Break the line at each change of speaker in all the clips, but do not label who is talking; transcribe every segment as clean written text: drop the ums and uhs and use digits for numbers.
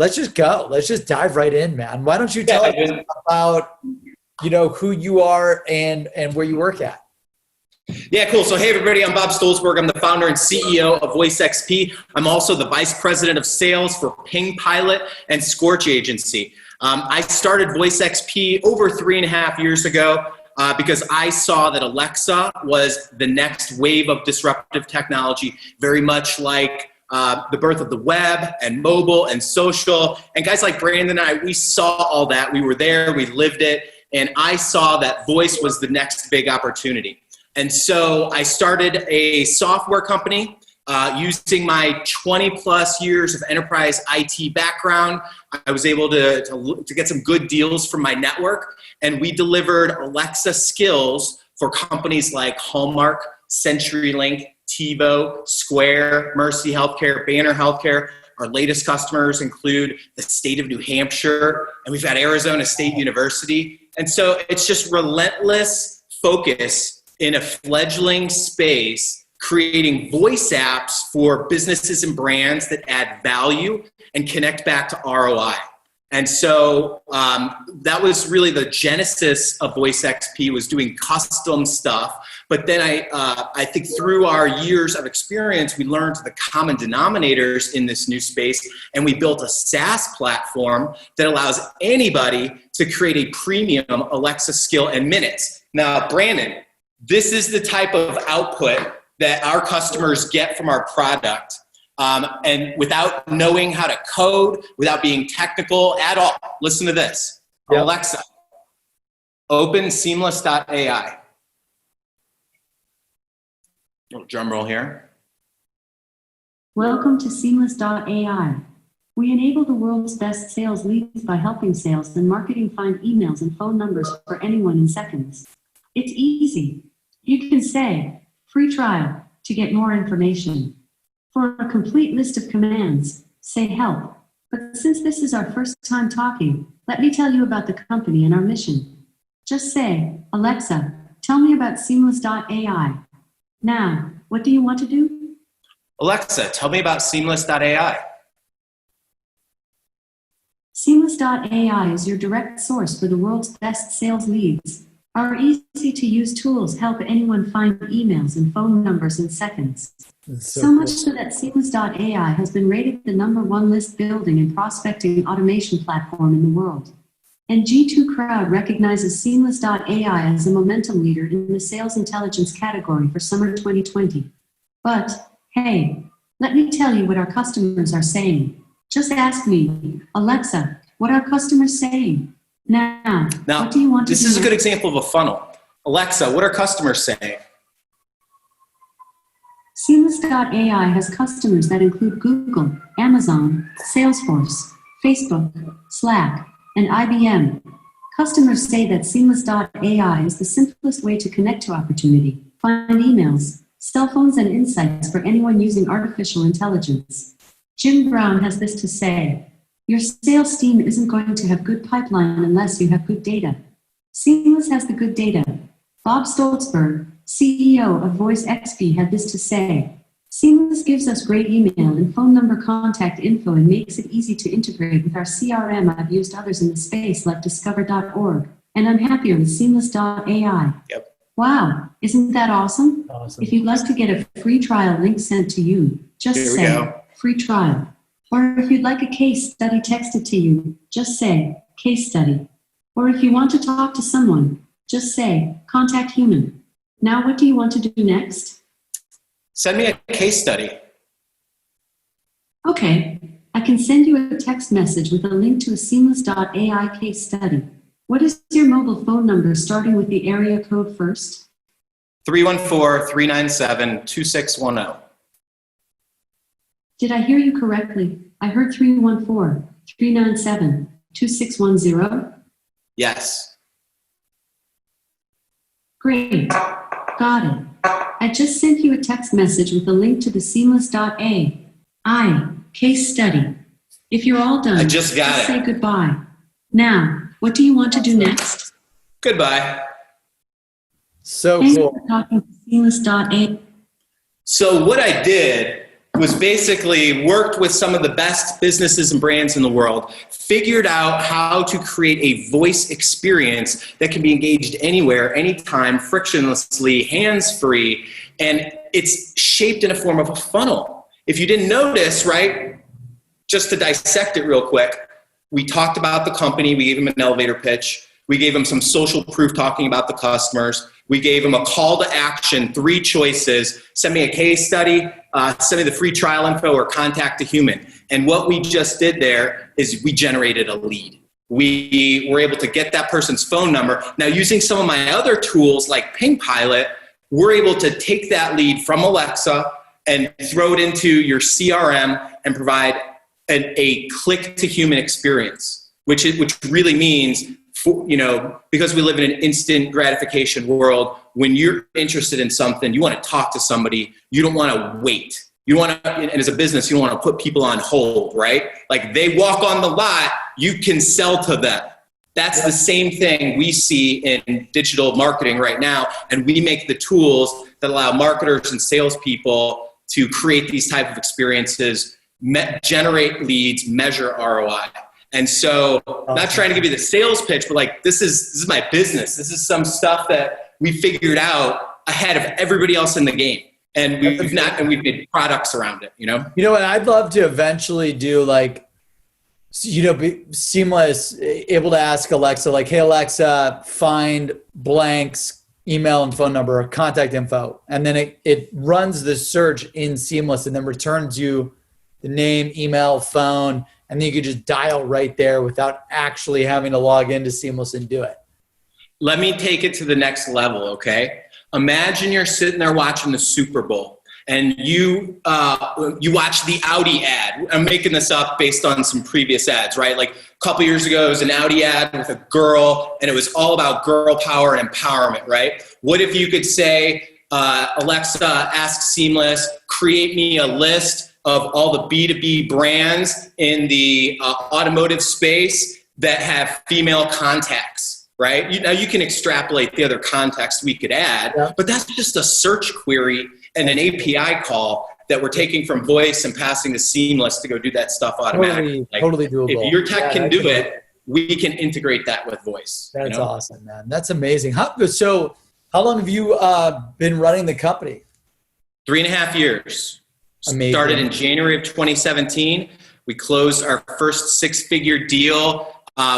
let's just go. Let's just dive right in, man. Why don't you tell us about, who you are and where you work at?
Yeah, cool. So hey, everybody, I'm Bob Stolzberg. I'm the founder and CEO of VoiceXP. I'm also the vice president of sales for Ping Pilot and Scorch Agency. I started VoiceXP over 3.5 years ago because I saw that Alexa was the next wave of disruptive technology, very much like the birth of the web and mobile and social. And guys like Brandon and I, we saw all that. We were there, we lived it, and I saw that voice was the next big opportunity. And so I started a software company using my 20+ years of enterprise IT background. I was able to get some good deals from my network, and we delivered Alexa skills for companies like Hallmark, CenturyLink, TiVo, Square, Mercy Healthcare, Banner Healthcare. Our latest customers include the state of New Hampshire, and we've got Arizona State University. And so it's just relentless focus in a fledgling space, creating voice apps for businesses and brands that add value and connect back to ROI. And so that was really the genesis of VoiceXP, was doing custom stuff. But then I think through our years of experience, we learned the common denominators in this new space, and we built a SaaS platform that allows anybody to create a premium Alexa skill in minutes. Now, Brandon, this is the type of output that our customers get from our product. And without knowing how to code, without being technical at all. Listen to this. Yep. Alexa, open Seamless.AI. Little drum roll here.
Welcome to Seamless.AI. We enable the world's best sales leads by helping sales and marketing find emails and phone numbers for anyone in seconds. It's easy. You can say, free trial, to get more information. For a complete list of commands, say help. But since this is our first time talking, let me tell you about the company and our mission. Just say, Alexa, tell me about Seamless.AI. Now, what do you want to do?
Alexa, tell me about Seamless.AI.
Seamless.AI is your direct source for the world's best sales leads. Our easy-to-use tools help anyone find emails and phone numbers in seconds. So much so that Seamless.AI has been rated the #1 list building and prospecting automation platform in the world. And G2 Crowd recognizes Seamless.AI as a momentum leader in the sales intelligence category for summer 2020. But, hey, let me tell you what our customers are saying. Just ask me, Alexa, what are customers saying? Now, what do you want to do?
This is a good example of a funnel. Alexa, what are customers saying?
Seamless.ai has customers that include Google, Amazon, Salesforce, Facebook, Slack, and IBM. Customers say that Seamless.ai is the simplest way to connect to opportunity, find emails, cell phones, and insights for anyone using artificial intelligence. Jim Brown has this to say: your sales team isn't going to have good pipeline unless you have good data. Seamless has the good data. Bob Stolzberg, CEO of VoiceXP, had this to say: Seamless gives us great email and phone number contact info and makes it easy to integrate with our CRM. I've used others in the space like Discover.org, and I'm happier with Seamless.ai.
Yep.
Wow, isn't that awesome? If you'd like to get a free trial link sent to you, just say free trial. Or if you'd like a case study texted to you, just say case study. Or if you want to talk to someone, just say contact human. Now what do you want to do next?
Send me a case study.
Okay, I can send you a text message with a link to a Seamless.ai case study. What is your mobile phone number starting with the area code first?
314-397-2610.
Did I hear you correctly? I heard 314-397-2610.
Yes.
Great. Got it. I just sent you a text message with a link to the Seamless.ai case study. If you're all done,
I just got it.
Say goodbye. Now, what do you want to do next?
Goodbye.
So
Thanks
cool.
for talking to Seamless.ai.
So what I did was basically worked with some of the best businesses and brands in the world, figured out how to create a voice experience that can be engaged anywhere, anytime, frictionlessly, hands-free, and it's shaped in a form of a funnel. If you didn't notice, right, just to dissect it real quick, we talked about the company, we gave them an elevator pitch, we gave them some social proof talking about the customers, we gave them a call to action, 3 choices, send me a case study, send me the free trial info, or contact a human. And what we just did there is we generated a lead. We were able to get that person's phone number. Now, using some of my other tools like Ping Pilot, we're able to take that lead from Alexa and throw it into your CRM and provide a click-to-human experience, which really means, because we live in an instant gratification world, when you're interested in something, you want to talk to somebody, you don't want to wait. And as a business, you don't want to put people on hold, right? Like they walk on the lot, you can sell to them. That's the same thing we see in digital marketing right now. And we make the tools that allow marketers and salespeople to create these type of experiences, generate leads, measure ROI. And so, not trying to give you the sales pitch, but like this is my business. This is some stuff that we figured out ahead of everybody else in the game, and we've made products around it. And
I'd love to eventually do be seamless, able to ask Alexa, like, hey Alexa, find blank's email and phone number, contact info, and then it runs the search in Seamless, and then returns you the name, email, phone. And then you could just dial right there without actually having to log into Seamless and do it.
Let me take it to the next level, okay? Imagine you're sitting there watching the Super Bowl and you watch the Audi ad. I'm making this up based on some previous ads, right? Like a couple years ago, it was an Audi ad with a girl, and it was all about girl power and empowerment, right? What if you could say, Alexa, ask Seamless, create me a list of all the B2B brands in the automotive space that have female contacts, right? Now you can extrapolate the other context we could add, but that's just a search query and an API call that we're taking from voice and passing to Seamless to go do that stuff automatically.
Totally doable.
If your tech can do it, we can integrate that with voice.
That's awesome, man. That's amazing. So how long have you been running the company?
3.5 years.
Amazing.
Started in January of 2017. We closed our first 6-figure deal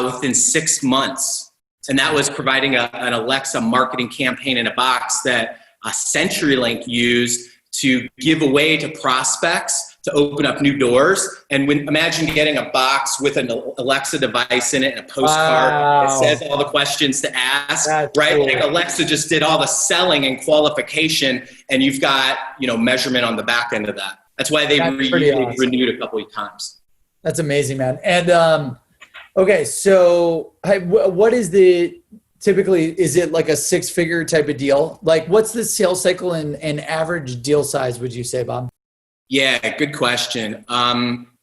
within 6 months. And that was providing an Alexa marketing campaign in a box that CenturyLink used to give away to prospects to open up new doors. And imagine getting a box with an Alexa device in it and a postcard that says all the questions to ask, right? Cool. Like Alexa just did all the selling and qualification, and you've got, measurement on the back end of that. That's why they renewed a couple of times.
That's amazing, man. And okay, so what is typically, is it like a 6-figure type of deal? Like what's the sales cycle and average deal size, would you say, Bob?
Yeah, good question.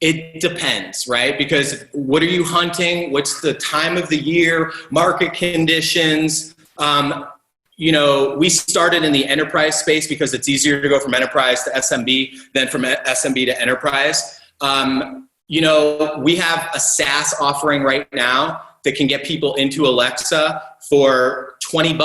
It depends, right? Because what are you hunting? What's the time of the year? Market conditions? We started in the enterprise space because it's easier to go from enterprise to SMB than from SMB to enterprise. We have a SaaS offering right now that can get people into Alexa for $20,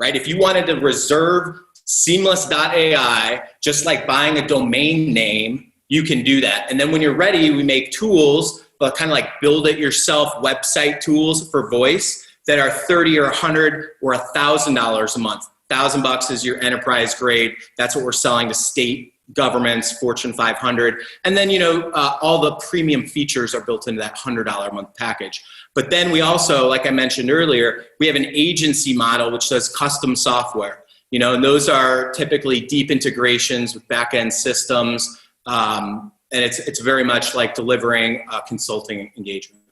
right? If you wanted to reserve Seamless.AI, just like buying a domain name, you can do that. And then when you're ready, we make tools, but kind of like build it yourself website tools for voice that are $30 or $100 or $1,000 a month. $1,000 is your enterprise grade. That's what we're selling to state governments, Fortune 500. And then, all the premium features are built into that $100 a month package. But then we also, like I mentioned earlier, we have an agency model which does custom software. And those are typically deep integrations with back-end systems. And it's very much like delivering a consulting engagement.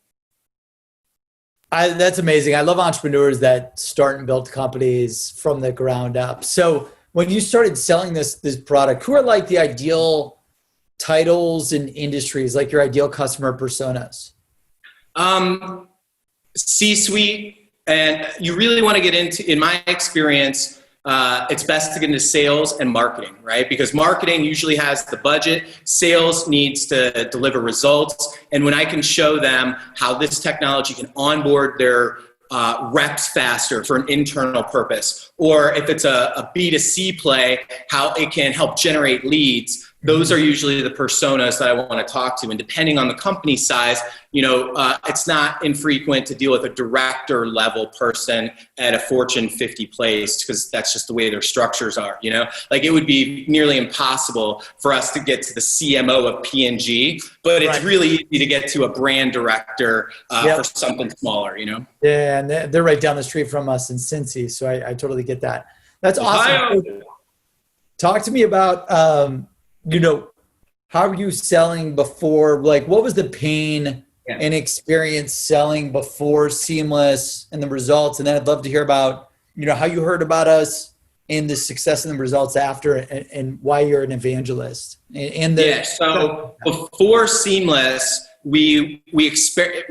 That's amazing. I love entrepreneurs that start and build companies from the ground up. So when you started selling this product, who are like the ideal titles and industries, like your ideal customer personas?
C-suite, and you really want to get into, in my experience, it's best to get into sales and marketing, right? Because marketing usually has the budget, sales needs to deliver results. And when I can show them how this technology can onboard their reps faster for an internal purpose, or if it's a B2C play, how it can help generate leads, those are usually the personas that I want to talk to. And depending on the company size, it's not infrequent to deal with a director level person at a Fortune 50 place, because that's just the way their structures are, Like, it would be nearly impossible for us to get to the CMO of P&G, but it's really easy to get to a brand director for something smaller,
Yeah, and they're right down the street from us in Cincy, so I totally get that. That's awesome. Talk to me about, how are you selling before? Like, what was the pain and experience selling before Seamless and the results? And then I'd love to hear about, how you heard about us and the success and the results after, and why you're an evangelist.
So before Seamless, we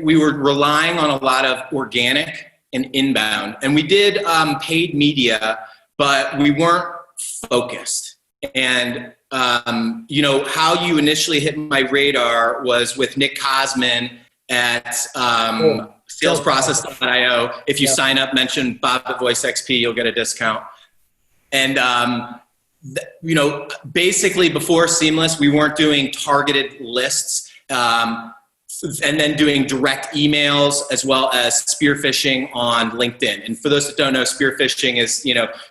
were relying on a lot of organic and inbound, and we did paid media, but we weren't focused. And how you initially hit my radar was with Nick Cosman at salesprocess.io. If you sign up, mention Bob at VoiceXP, you'll get a discount. And, basically before Seamless, we weren't doing targeted lists, and then doing direct emails, as well as spear phishing on LinkedIn. And for those that don't know, spear phishing is,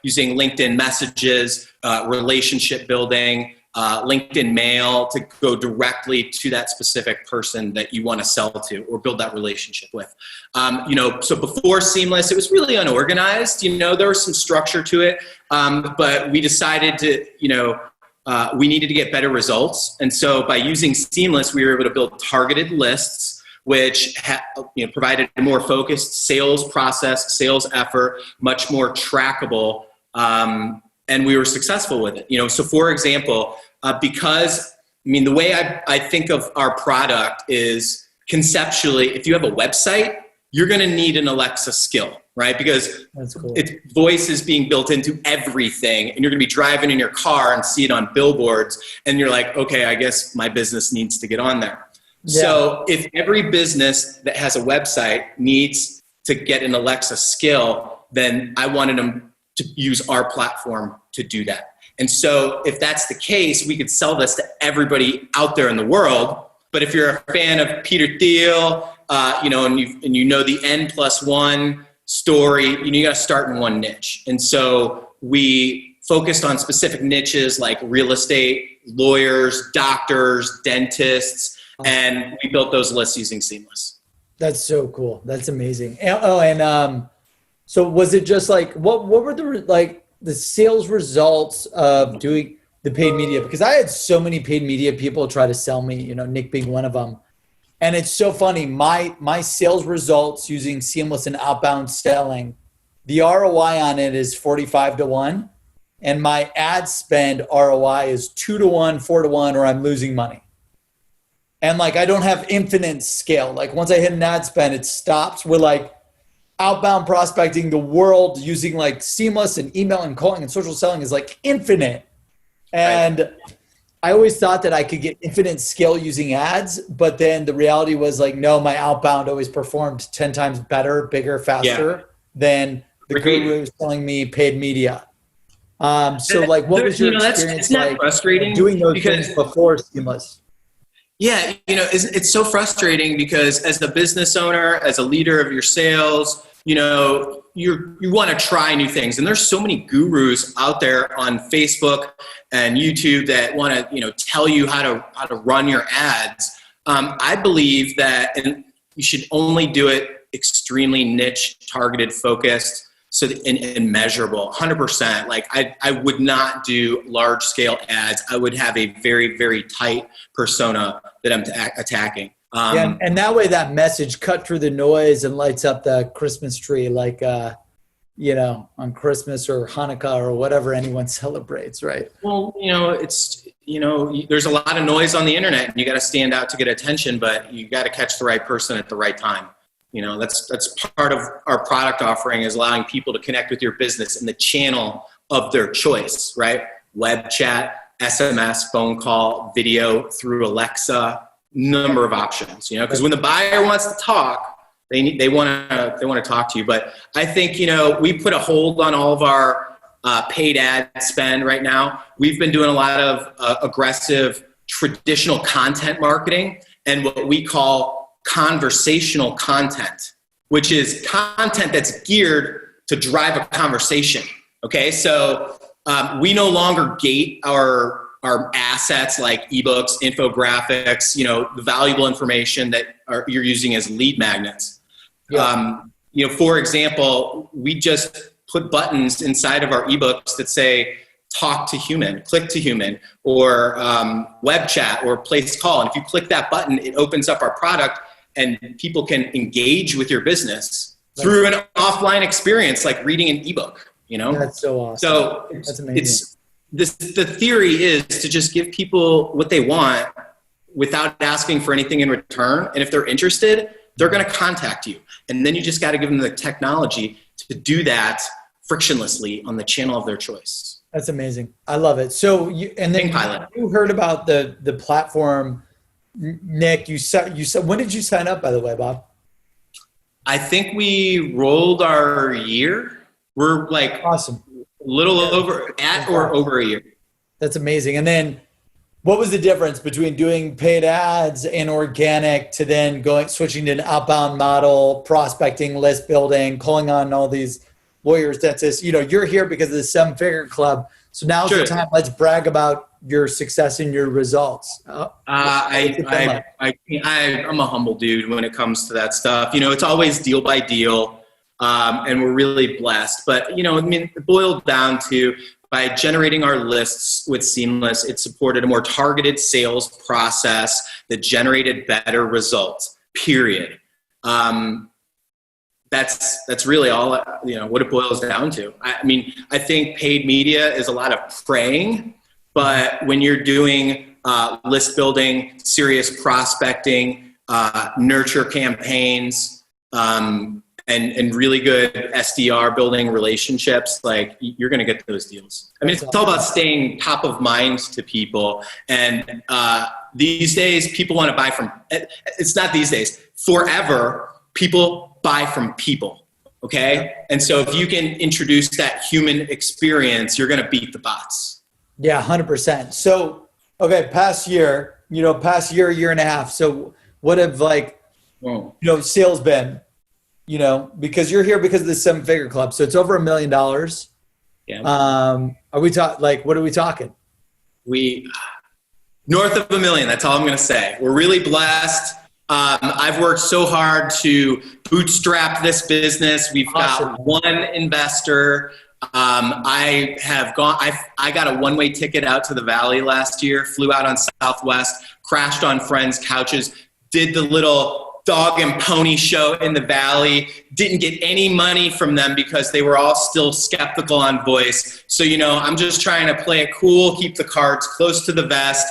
using LinkedIn messages, relationship building, LinkedIn mail to go directly to that specific person that you want to sell to or build that relationship with. So before Seamless, it was really unorganized. There was some structure to it, but we decided to, we needed to get better results. And so by using Seamless, we were able to build targeted lists, which provided a more focused sales process, sales effort, much more trackable. And we were successful with it. So for example, because the way I think of our product is conceptually, if you have a website, you're going to need an Alexa skill, right? Because voice is being built into everything, and you're going to be driving in your car and see it on billboards, and you're like, okay, I guess my business needs to get on there. Yeah. So if every business that has a website needs to get an Alexa skill, then I wanted them to use our platform to do that. And so if that's the case, we could sell this to everybody out there in the world. But if you're a fan of Peter Thiel, and the N+1 story, you got to start in one niche. And so we focused on specific niches like real estate, lawyers, doctors, dentists, and we built those lists using Seamless.
That's so cool. That's amazing. So was it just like, what were the sales results of doing the paid media? Because I had so many paid media people try to sell me, Nick being one of them. And it's so funny, my sales results using Seamless and outbound selling, the ROI on it is 45-1. And my ad spend ROI is 2-1, 4-1, or I'm losing money. And I don't have infinite scale. Once I hit an ad spend, it stops. We're outbound prospecting, the world using Seamless and email and calling and social selling is infinite. And I always thought that I could get infinite scale using ads, but then the reality was no, my outbound always performed 10 times better, bigger, faster than the guru selling me paid media. What was your experience
frustrating
doing those things before Seamless?
Yeah, it's so frustrating because as the business owner, as a leader of your sales, you want to try new things. And there's so many gurus out there on Facebook and YouTube that want to, tell you how to run your ads. I believe that you should only do it extremely niche, targeted, focused, and measurable, 100%. I would not do large scale ads. I would have a very, very tight persona that I'm attacking.
And that way that message cut through the noise and lights up the Christmas tree on Christmas or Hanukkah or whatever anyone celebrates, right?
Well, there's a lot of noise on the internet and you got to stand out to get attention, but you got to catch the right person at the right time. That's part of our product offering, is allowing people to connect with your business in the channel of their choice, right? Web chat, SMS, phone call, video through Alexa, number of options, you know, because when the buyer wants to talk, they want to talk to you. But I think, you know, we put a hold on all of our paid ad spend right now. We've been doing a lot of aggressive traditional content marketing and what we call conversational content, which is content that's geared to drive a conversation. Okay, so we no longer gate our assets like ebooks, infographics, you know, the valuable information that you're using as lead magnets. Yeah. You know, for example, we just put buttons inside of our ebooks that say talk to human, click to human, or web chat or place call. And if you click that button, it opens up our product and people can engage with your business through an offline experience like reading an ebook, you know?
That's so awesome.
So
that's amazing.
The theory is to just give people what they want without asking for anything in return. And if they're interested, they're going to contact you. And then you just got to give them the technology to do that frictionlessly on the channel of their choice.
That's amazing. I love it. So you heard about the platform, Nick, you said, when did you sign up, by the way, Bob?
I think we rolled our year. We're like
awesome.
A little over over a year.
That's amazing. And then what was the difference between doing paid ads and organic to then switching to an outbound model, prospecting, list building, calling on all these lawyers, dentists? You know, you're here because of the 7-Figure Club. So now's the time. Let's brag about your success and your results.
I'm a humble dude when it comes to that stuff. You know, it's always deal by deal. And we're really blessed. But, you know, I mean, it boiled down to by generating our lists with Seamless, it supported a more targeted sales process that generated better results, period. That's really all, you know, what it boils down to. I mean, I think paid media is a lot of praying, but when you're doing list building, serious prospecting, nurture campaigns, and really good SDR building relationships, like you're going to get those deals. I mean, it's all about staying top of mind to people. And these days, people want to buy from, it's not these days, forever, people buy from people, okay? And so if you can introduce that human experience, you're going to beat the bots.
Yeah, 100%. So, okay, past year, year and a half. So what have sales been? You know, because you're here because of the 7-Figure Club. So it's over $1 million.
Yeah.
Are we what are we talking?
North of $1 million. That's all I'm going to say. We're really blessed. I've worked so hard to bootstrap this business. We've got one investor. I got a one-way ticket out to the Valley last year, flew out on Southwest, crashed on friends' couches, did the little dog and pony show in the Valley, didn't get any money from them because they were all still skeptical on voice. So, you know, I'm just trying to play it cool, keep the cards close to the vest,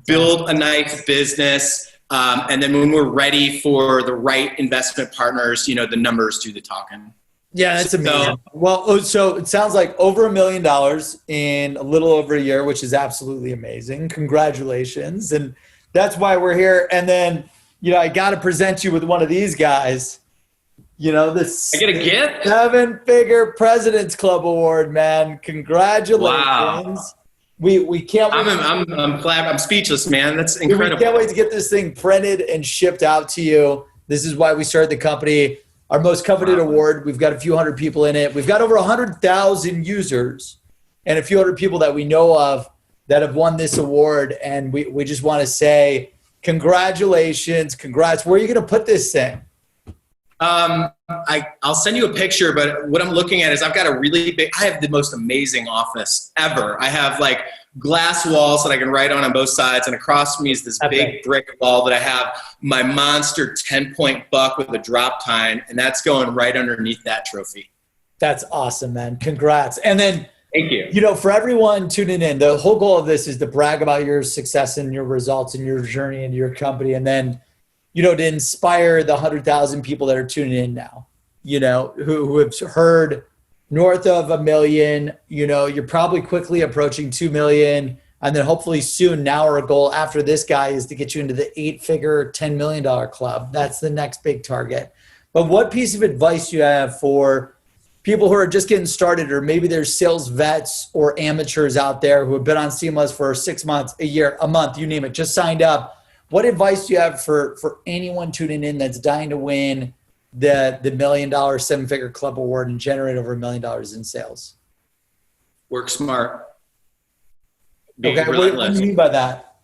build a nice business. And then when we're ready for the right investment partners, you know, the numbers do the talking.
Yeah, that's amazing. Well, so it sounds like over $1 million in a little over a year, which is absolutely amazing. Congratulations. And that's why we're here. And then, you know, I got to present you with one of these guys. You know, this
I get a gift?
7-Figure President's Club Award, man. Congratulations.
Wow.
We can't wait.
I'm glad. I'm speechless, man. That's incredible.
We can't wait to get this thing printed and shipped out to you. This is why we started the company. Our most coveted award. We've got a few hundred people in it. We've got over 100,000 users and a few hundred people that we know of that have won this award. And we just want to say, congratulations. Congrats. Where are you going to put this thing?
I'll send you a picture, but what I'm looking at is I have the most amazing office ever. I have like glass walls that I can write on both sides, and across from me is this big brick wall that I have my monster 10-point buck with a drop tine, and that's going right underneath that trophy.
That's awesome, man. Congrats. And then,
thank you.
You know, for everyone tuning in, the whole goal of this is to brag about your success and your results and your journey and your company. And then, you know, to inspire the 100,000 people that are tuning in now, you know, who have heard north of 1 million, you're probably quickly approaching 2 million. And then hopefully soon, now our goal after this guy is to get you into the 8-figure, $10 million club. That's the next big target. But what piece of advice do you have for people who are just getting started, or maybe there's sales vets or amateurs out there who have been on Seamless for 6 months, a year, a month, you name it, just signed up? What advice do you have for anyone tuning in that's dying to win the $1 million 7-figure club award and generate over $1 million in sales?
Work smart.
Okay, what do you mean by that?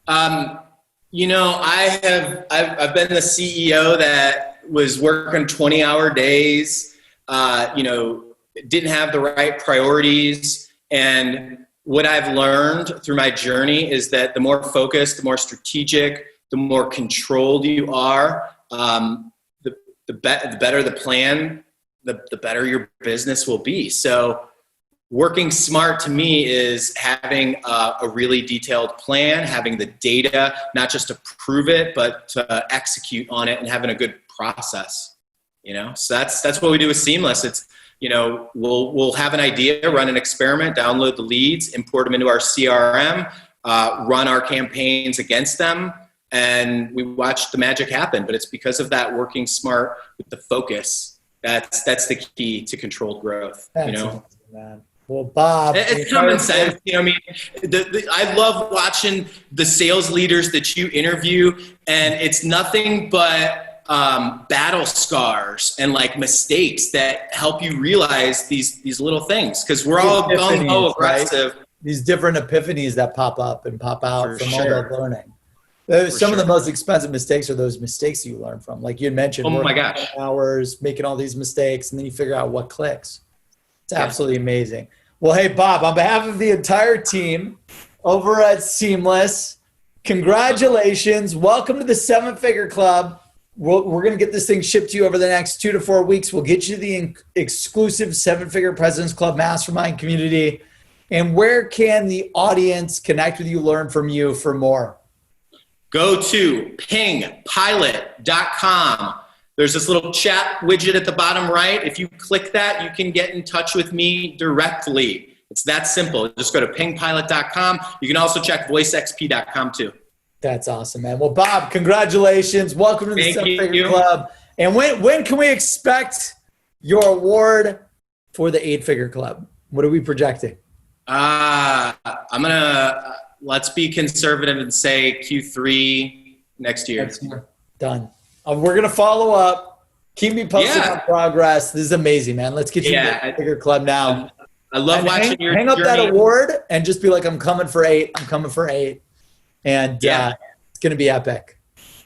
I've been the CEO that was working 20-hour days, didn't have the right priorities. And what I've learned through my journey is that the more focused, the more strategic, the more controlled you are, the better the plan, the better your business will be. So working smart to me is having a really detailed plan, having the data, not just to prove it, but to execute on it, and having a good process. So that's what we do with Seamless. It's, we'll have an idea, run an experiment, download the leads, import them into our CRM, run our campaigns against them, and we watch the magic happen. But it's because of that working smart with the focus. That's the key to controlled growth.
That's awesome, man. Well, Bob,
it's common sense. I love watching the sales leaders that you interview, and it's nothing but battle scars and like mistakes that help you realize these little things, because we're all gung-ho aggressive.
Right? These different epiphanies that pop up and pop out from all that learning. Some of the most expensive mistakes are those mistakes you learn from. Like you had mentioned,
oh my gosh,
hours making all these mistakes, and then you figure out what clicks. It's absolutely amazing. Well, hey, Bob, on behalf of the entire team over at Seamless, congratulations. Welcome to the 7-figure club. We're going to get this thing shipped to you over the next 2 to 4 weeks. We'll get you the exclusive 7-figure President's Club Mastermind community. And where can the audience connect with you, learn from you for more?
Go to pingpilot.com. There's this little chat widget at the bottom right. If you click that, you can get in touch with me directly. It's that simple. Just go to pingpilot.com. You can also check voicexp.com too.
That's awesome, man. Well, Bob, congratulations. Welcome to the 7-figure club. And when can we expect your award for the 8-figure club? What are we projecting?
Let's be conservative and say Q3 next year.
Done. We're going to follow up. Keep me posted on progress. This is amazing, man. Let's get you to the bigger club now.
I love watching your
hang up that award and just be like, I'm coming for 8. I'm coming for 8. And it's going to be epic.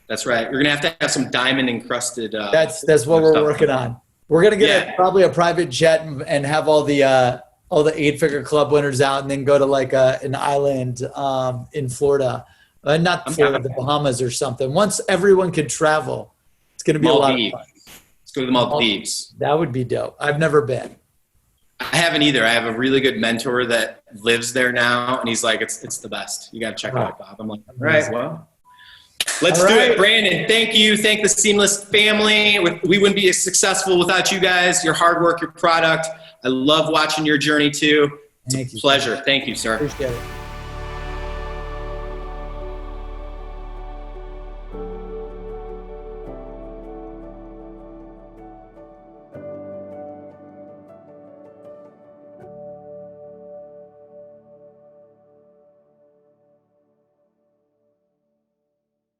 That's right. You're going to have some diamond encrusted.
That's what we're working on. We're going to get probably a private jet and have all the 8-figure club winners out, and then go to like an island in Florida. Not Florida, the Bahamas or something. Once everyone can travel, it's going to be
Maldives.
A lot of fun.
Let's go to the Maldives.
That would be dope. I've never been.
I haven't either. I have a really good mentor that lives there now, and he's like, it's the best. You got to check it out, Bob. I'm like, all right, well, let's do it. Brandon, thank you. Thank the Seamless family. We wouldn't be as successful without you guys, your hard work, your product. I love watching your journey too. It's a pleasure. Thank you, sir.
Appreciate it.